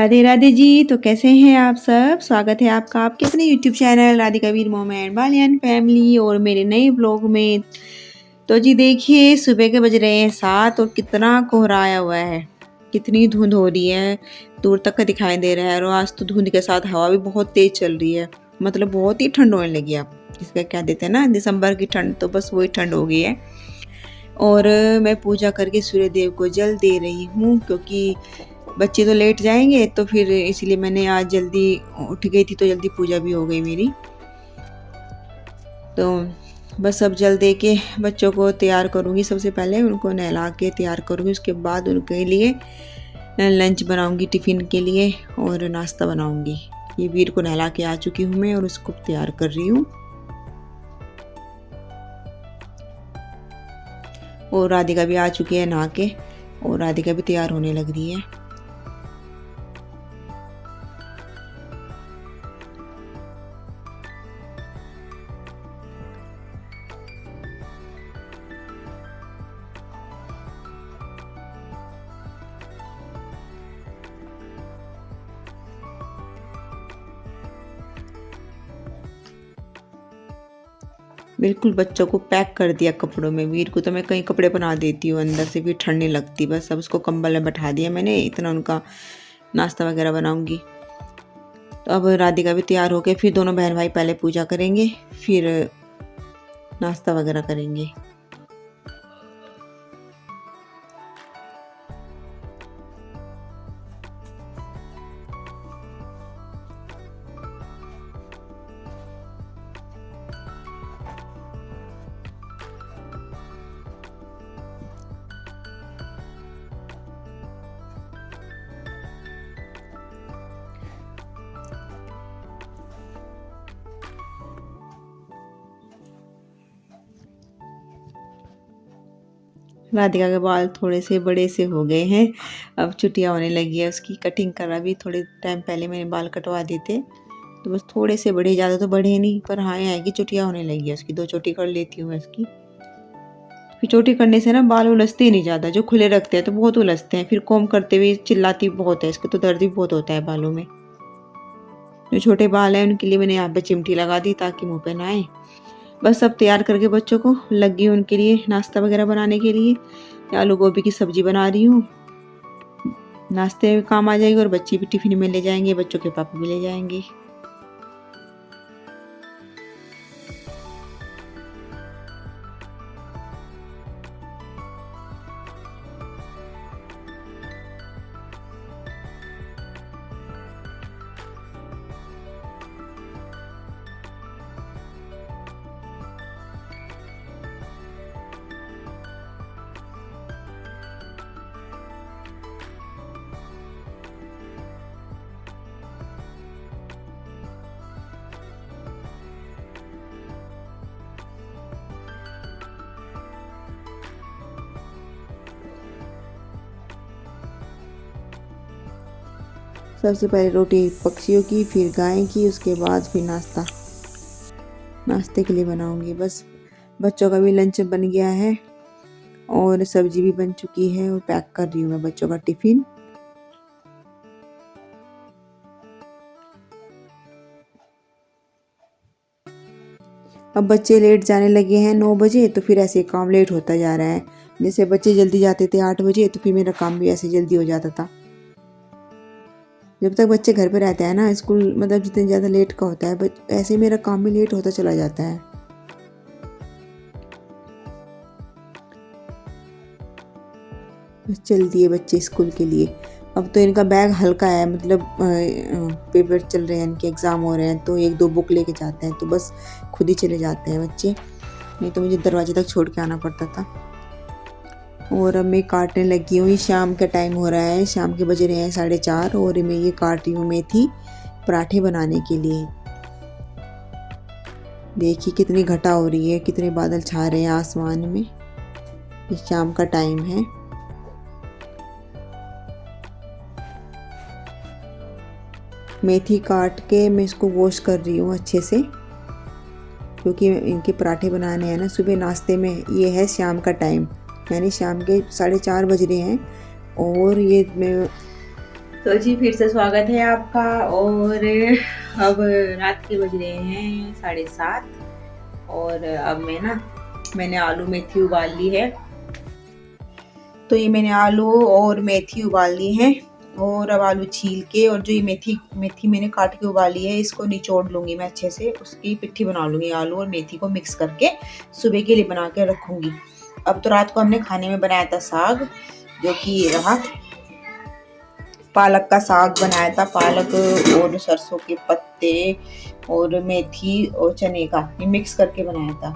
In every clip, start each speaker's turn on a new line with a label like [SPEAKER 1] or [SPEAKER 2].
[SPEAKER 1] राधे राधे जी। तो कैसे हैं आप सब? स्वागत है आपका आपके अपने यूट्यूब चैनल राधिका वीर मोम एंड बालियान फैमिली और मेरे नए ब्लॉग में। तो जी देखिए, सुबह के बज रहे हैं 7 और कितना कोहरा आया हुआ है, कितनी धुंध हो रही है, दूर तक का दिखाई दे रहा है। और आज तो धुंध के साथ हवा भी बहुत तेज चल रही है, मतलब बहुत ही ठंड होने लगी। अब इसका क्या देते हैं ना, दिसंबर की ठंड, तो बस वही ठंड हो गई है। और मैं पूजा करके सूर्य देव को जल दे रही हूँ, क्योंकि बच्चे तो लेट जाएंगे, तो फिर इसलिए मैंने आज जल्दी उठ गई थी, तो जल्दी पूजा भी हो गई मेरी। तो बस अब जल दे के बच्चों को तैयार करूँगी। सबसे पहले उनको नहला के तैयार करूँगी, उसके बाद उनके लिए लंच बनाऊँगी, टिफ़िन के लिए, और नाश्ता बनाऊँगी। ये वीर को नहला के आ चुकी हूँ मैं और उसको तैयार कर रही हूँ। और राधिका भी आ चुकी है नहा के, और राधिका भी तैयार होने लग रही है। बिल्कुल बच्चों को पैक कर दिया कपड़ों में। वीर को तो मैं कई कपड़े बना देती हूँ अंदर से, फिर ठंड नहीं लगती। बस अब उसको कंबल में बैठा दिया मैंने, इतना उनका नाश्ता वगैरह बनाऊंगी। तो अब राधिका भी तैयार हो गए, फिर दोनों बहन भाई पहले पूजा करेंगे, फिर नाश्ता वगैरह करेंगे। राधिका के बाल थोड़े से बड़े से हो गए हैं, अब छुट्टियाँ होने लगी है उसकी। कटिंग करा भी थोड़े टाइम पहले मैंने बाल कटवा दिए थे, तो बस थोड़े से बड़े, ज़्यादा तो बढ़े नहीं, पर हाँ ये है कि छुट्टियाँ होने लगी है उसकी। 2 चोटी कर लेती हूँ मैं उसकी। फिर चोटी करने से ना बाल उलझते ही नहीं ज़्यादा। जो खुले रखते हैं तो बहुत उलझते हैं, फिर कोम करते हुए चिल्लाती बहुत है, इसको तो दर्द भी बहुत होता है बालों में। जो छोटे बाल हैं उनके लिए मैंने यहाँ पे चिमटी लगा दी ताकि मुँह पे ना आए। बस अब तैयार करके बच्चों को लगी हूँ उनके लिए नाश्ता वगैरह बनाने के लिए। आलू गोभी की सब्जी बना रही हूँ, नाश्ते में काम आ जाएगी, और बच्चे भी टिफिन में ले जाएंगे, बच्चों के पापा भी ले जाएंगे। सबसे पहले रोटी पक्षियों की, फिर गाय की, उसके बाद फिर नाश्ते के लिए बनाऊंगी। बस बच्चों का भी लंच बन गया है और सब्जी भी बन चुकी है, और पैक कर रही हूँ मैं बच्चों का टिफिन। अब बच्चे लेट जाने लगे हैं 9 बजे, तो फिर ऐसे काम लेट होता जा रहा है। जैसे बच्चे जल्दी जाते थे 8 बजे, तो फिर मेरा काम भी ऐसे जल्दी हो जाता था। जब तक बच्चे घर पे रहते हैं ना, स्कूल मतलब जितने ज़्यादा लेट का होता है, ऐसे मेरा काम भी लेट होता चला जाता है। चल दिए बच्चे स्कूल के लिए। अब तो इनका बैग हल्का है, मतलब पेपर चल रहे हैं, इनके एग्ज़ाम हो रहे हैं, तो 1-2 बुक लेके जाते हैं, तो बस खुद ही चले जाते हैं बच्चे, नहीं तो मुझे दरवाजे तक छोड़ के आना पड़ता था। और अब मैं काटने लगी हूँ। शाम का टाइम हो रहा है, शाम के बज रहे हैं 4:30, और मैं ये काट रही हूँ मेथी पराठे बनाने के लिए। देखिए कितनी घटा हो रही है, कितने बादल छा रहे हैं आसमान में। ये शाम का टाइम है। मेथी काट के मैं इसको वॉश कर रही हूँ अच्छे से, क्योंकि इनके पराठे बनाने हैं ना सुबह नाश्ते में। ये है शाम का टाइम, यानी शाम के 4:30 बज रहे हैं, और ये मैं तो जी फिर से स्वागत है आपका। और अब रात के बज रहे हैं 7:30 और अब मैंने आलू मेथी उबाल ली है। तो ये मैंने आलू और मेथी उबाल ली है और अब आलू छील के और जो ये मेथी मैंने काट के उबाली है इसको निचोड़ लूँगी मैं अच्छे से, उसकी पिट्ठी बना लूँगी। आलू और मेथी को मिक्स करके सुबह के लिए बना के रखूँगी। अब तो रात को हमने खाने में बनाया था साग, जो कि ये रहा, पालक का साग बनाया था। पालक और सरसों के पत्ते और मेथी और चने का ये मिक्स करके बनाया था।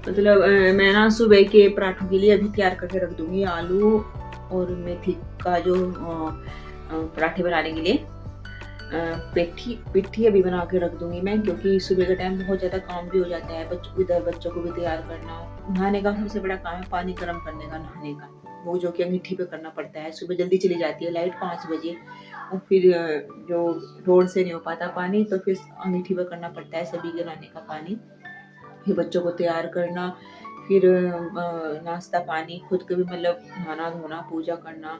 [SPEAKER 1] मतलब मैं सुबह के पराठों के लिए अभी तैयार करके रख दूंगी आलू और मेथी का जो पराठे बनाने के लिए पिट्ठी अभी बना के रख दूंगी मैं, क्योंकि सुबह के टाइम बहुत ज़्यादा काम भी हो जाता है। बच्चों को भी तैयार करना, नहाने का सबसे बड़ा काम है पानी गर्म करने का, नहाने का, वो जो कि अंगीठी पे करना पड़ता है। सुबह जल्दी चली जाती है लाइट 5 बजे और फिर जो रोड से नहीं हो पाता पानी, तो फिर अंगीठी पे करना पड़ता है सभी के नहाने का पानी। फिर बच्चों को तैयार करना, फिर नाश्ता पानी, खुद के भी मतलब नहाना धोना, पूजा करना,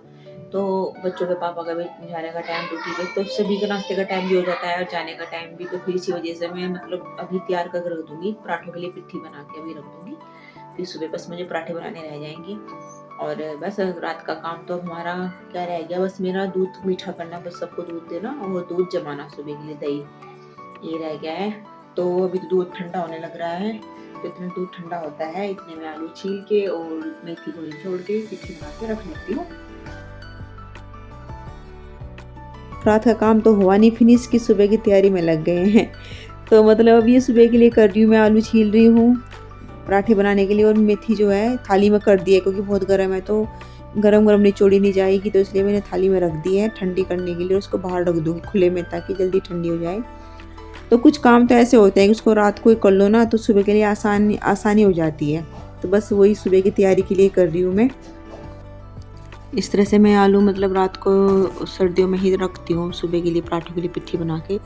[SPEAKER 1] तो बच्चों के पापा का भी जाने का टाइम ड्यूटी पे, तो सभी का नाश्ते का टाइम भी हो जाता है और जाने का टाइम भी। तो फिर इसी वजह से मैं मतलब अभी तैयार करके रख दूंगी, पराठों के लिए पिट्ठी बना के अभी रख दूंगी। फिर सुबह बस मुझे पराठे बनाने रह जाएंगे और बस रात का काम तो हमारा क्या रह गया, बस मेरा दूध मीठा करना, बस सबको दूध देना और दूध जमाना सुबह के लिए, दही ये रह गया है। तो अभी तो दूध ठंडा होने लग रहा है, तो इतना दूध ठंडा होता है इतने में आलू छील के और मेथी को निचोड़ के पिट्ठी बना के रख लेती हूँ। रात का काम तो हुआ नहीं फिनिश की सुबह की तैयारी में लग गए हैं। तो मतलब अब ये सुबह के लिए कर रही हूँ, मैं आलू छील रही हूँ पराठे बनाने के लिए और मेथी जो है थाली में कर दी है, क्योंकि बहुत गर्म है तो गरम गरम निचोड़ी नहीं जाएगी, तो इसलिए मैंने थाली में रख दी है ठंडी करने के लिए। उसको बाहर रख दूँगी खुले में ताकि जल्दी ठंडी हो जाए। तो कुछ काम तो ऐसे होते हैं कि उसको रात को ही कर लो ना, तो सुबह के लिए आसानी हो जाती है। तो बस वही सुबह की तैयारी के लिए कर रही हूँ मैं। इस तरह से मैं आलू मतलब रात को सर्दियों में ही रखती हूँ सुबह के लिए पराठों के लिए पिट्ठी बना के।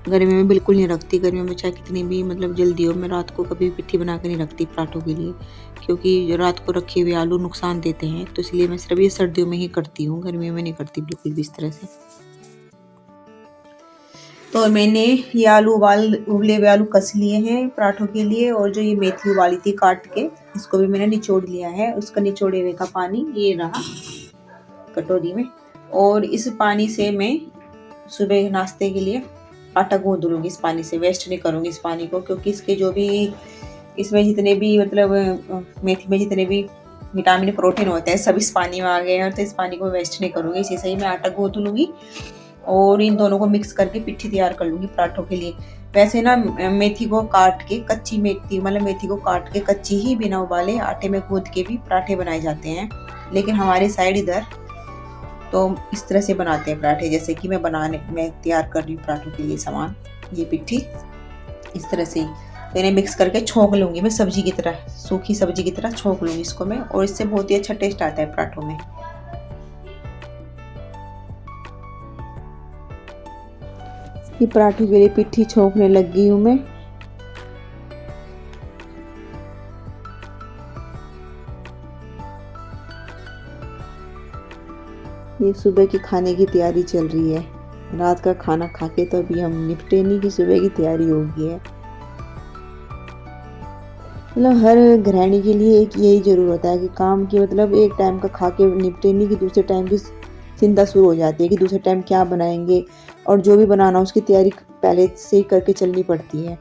[SPEAKER 1] गर्मियों में बिल्कुल नहीं रखती, गर्मियों में चाहे कितनी भी मतलब जल्दी हो, मैं रात को कभी पिट्ठी बना के नहीं रखती पराठों के लिए, क्योंकि जो रात को रखे हुए आलू नुकसान देते हैं। तो इसलिए मैं सिर्फ ये सर्दियों में ही करती हूँ, गर्मियों में नहीं करती बिल्कुल भी इस तरह से। तो मैंने ये उबले हुए आलू कस लिए हैं पराठों के लिए, और जो ये मेथी उबाली थी काट के इसको भी मैंने निचोड़ लिया है। उसका निचोड़े हुए का पानी ये रहा कटोरी में, और इस पानी से मैं सुबह नाश्ते के लिए आटा गूंद लूँगी। इस पानी से वेस्ट नहीं करूँगी इस पानी को, क्योंकि इसके जो भी इसमें जितने भी मतलब मेथी में जितने भी विटामिन प्रोटीन होते हैं सब इस पानी में आ गए हैं, तो इस पानी को वेस्ट नहीं करूँगी। इसी से ही मैं आटा गूंद लूँगी और इन दोनों को मिक्स करके पिट्ठी तैयार कर लूँगी पराठों के लिए। वैसे ना मेथी को काट के, कच्ची मेथी मतलब मेथी को काट के कच्ची ही बिना उबाले आटे में गूंद के भी पराठे बनाए जाते हैं, लेकिन हमारे साइड इधर तो इस तरह से बनाते हैं पराठे, जैसे कि मैं तैयार कर रही हूँ पराठों के लिए सामान। ये पिट्ठी इस तरह से तो इन्हें मिक्स करके छोंक लूँगी मैं, सब्जी की तरह, सूखी सब्जी की तरह छोंक लूँगी इसको मैं, और इससे बहुत ही अच्छा टेस्ट आता है पराठों में। ये पराठों के लिए पिट्ठी छोंकने लगी हूँ मैं। ये सुबह की खाने की तैयारी चल रही है। रात का खाना खा के तो अभी हम निपटे नहीं कि सुबह की तैयारी हो गई है। मतलब हर गृहिणी के लिए एक यही जरूर होता है कि काम की मतलब एक टाइम का खा के निपटे नहीं कि दूसरे टाइम की चिंता शुरू हो जाती है कि दूसरे टाइम क्या बनाएंगे, और जो भी बनाना उसकी तैयारी पहले से ही करके चलनी पड़ती है।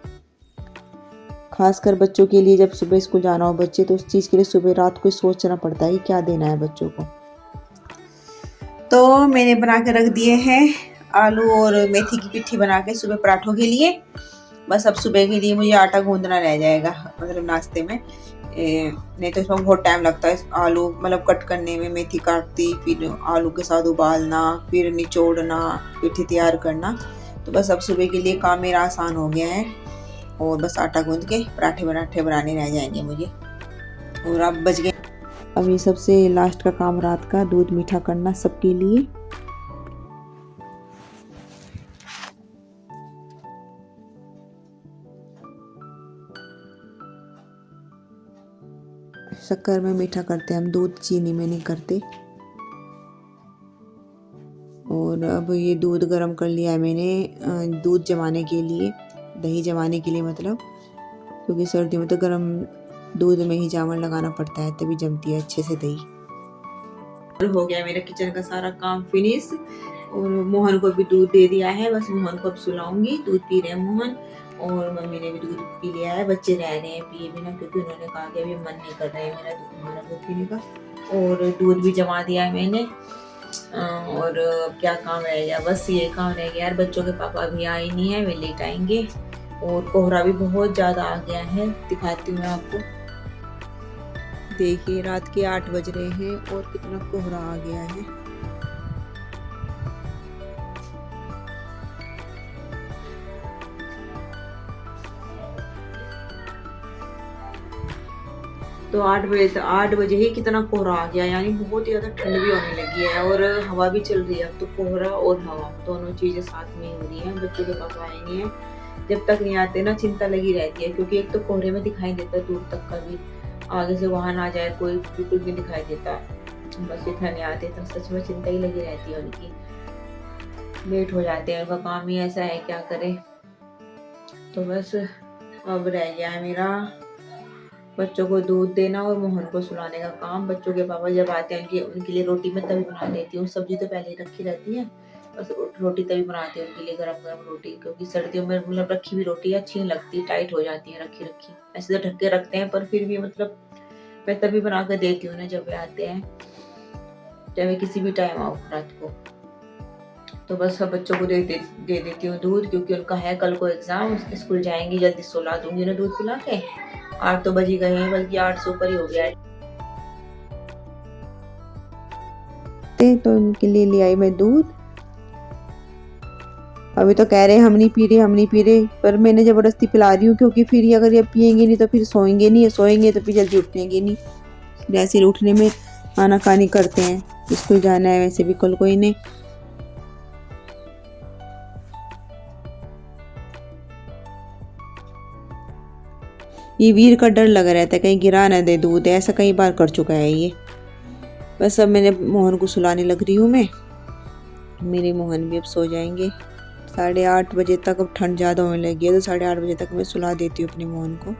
[SPEAKER 1] खासकर बच्चों के लिए, जब सुबह स्कूल जाना हो बच्चे, तो उस चीज़ के लिए सुबह रात को सोचना पड़ता है कि क्या देना है बच्चों को। तो मैंने बना के रख दिए हैं आलू और मेथी की पिट्ठी बना के सुबह पराठों के लिए। बस अब सुबह के लिए मुझे आटा गूंदना रह जाएगा मतलब नाश्ते में। नहीं तो इसमें बहुत टाइम लगता है आलू मतलब कट करने में, मेथी काटती, फिर आलू के साथ उबालना, फिर निचोड़ना, पिट्ठी तैयार करना। तो बस अब सुबह के लिए काम मेरा आसान हो गया है, और बस आटा गूंद के पराठे बनाने रह जाएंगे मुझे। और अब बज गए, अब ये सबसे लास्ट का काम रात का दूध मीठा करना सबके लिए। शक्कर में मीठा करते हैं हम, दूध चीनी में नहीं करते। और अब ये दूध गर्म कर लिया है मैंने दूध जमाने के लिए, दही जमाने के लिए मतलब, क्योंकि सर्दियों में तो गर्म दूध में ही जामन लगाना पड़ता है तभी जमती है अच्छे से दही। और हो गया मेरा किचन का सारा काम फिनिश और मोहन को भी दूध दे दिया है, बस मोहन को अब सुलाऊंगी। दूध पी रहे हैं मोहन और मम्मी ने भी दूध पी लिया है। बच्चे रह रहे हैं पिए बिना, क्योंकि उन्होंने कहा कि अभी मन नहीं कर रहा है मेरा हमारा दूध पीने का। और दूध भी जमा दिया है मैंने। और क्या काम रह गया, बस ये काम रह गया यार, बच्चों के पापा अभी आए नहीं है, वे लेट आएंगे। और कोहरा भी बहुत ज़्यादा आ गया है, दिखाती हूँ मैं आपको। देखिए रात के 8 बज रहे हैं और कितना कोहरा आ गया है। तो 8 बजे ही कितना कोहरा आ गया, यानी बहुत ही ज़्यादा ठंड भी होने लगी है और हवा भी चल रही है। अब तो कोहरा और हवा दोनों चीज़ें साथ में ही हो रही हैं। बच्चों के पापा आए नहीं है, जब तक नहीं आते ना चिंता लगी रहती है, क्योंकि एक तो कोहरे में दिखाई देता है दूर तक का भी, आगे से वाहन आ जाए कोई बिल्कुल भी दिखाई देता। बस इतना नहीं आते तो सच में चिंता ही लगी रहती है उनकी। लेट हो जाते हैं, उनका काम ही ऐसा है, क्या करें। तो बस अब रह गया है मेरा बच्चों को दूध देना और मोहन को सुलाने का काम। बच्चों के पापा जब आते हैं उनके लिए रोटी मैं तभी बना देती हूँ, सब्जी तो पहले ही रखी रहती है, बस रोटी तभी बनाती हूँ उनके लिए गरम गरम रोटी, क्योंकि सर्दियों में मतलब रखी हुई रोटी अच्छी नहीं लगती, टाइट हो जाती है रखी रखी। ऐसे तो ढक के रखते हैं पर फिर भी मतलब मैं तभी बना कर देती हूँ ना जब वे आते हैं, चाहे किसी भी टाइम आओ रात को। तो बस सब बच्चों को दे देती हूँ दूध, क्योंकि उनका है कल को एग्जाम, स्कूल जाएंगी, जल्दी सुला दूंगी ना दूध पिला के। 8 तो बज ही गए हैं, बल्कि 8 से ऊपर ही हो गया है। तो उनके लिए ले आई मैं दूध। अभी तो कह रहे हैं हम नहीं पी रहे, पर मैंने जबरदस्ती पिला रही हूँ, क्योंकि फिर ये अगर ये पियेंगे नहीं तो फिर सोएंगे नहीं, सोएंगे तो फिर जल्दी उठेंगे नहीं। वैसे उठने में आनाकानी करते हैं, स्कूल जाना है वैसे भी कल कोई नहीं। ये वीर का डर लगा रहता है कहीं गिरा ना दे दूध, ऐसा कई बार कर चुका है ये। बस अब मैंने मोहन को सुलाने लग रही हूँ मैं, मेरे मोहन भी अब सो जाएंगे। 8:30 बजे तक, अब ठंड ज़्यादा होने लगी है तो 8:30 बजे तक मैं सुला देती हूँ अपने मोहन को।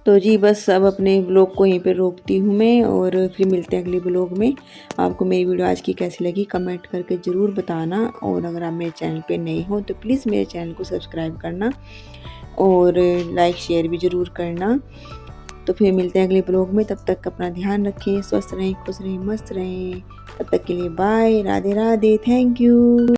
[SPEAKER 1] तो जी बस अब अपने ब्लॉग को यहीं पे रोकती हूँ मैं, और फिर मिलते हैं अगले ब्लॉग में। आपको मेरी वीडियो आज की कैसी लगी कमेंट करके ज़रूर बताना, और अगर आप मेरे चैनल पे नए हो तो प्लीज़ मेरे चैनल को सब्सक्राइब करना और लाइक शेयर भी ज़रूर करना। तो फिर मिलते हैं अगले ब्लॉग में, तब तक अपना ध्यान रखें, स्वस्थ रहें, खुश रहें, मस्त रहें। तब तक के लिए bye, Radhe Radhe, thank you.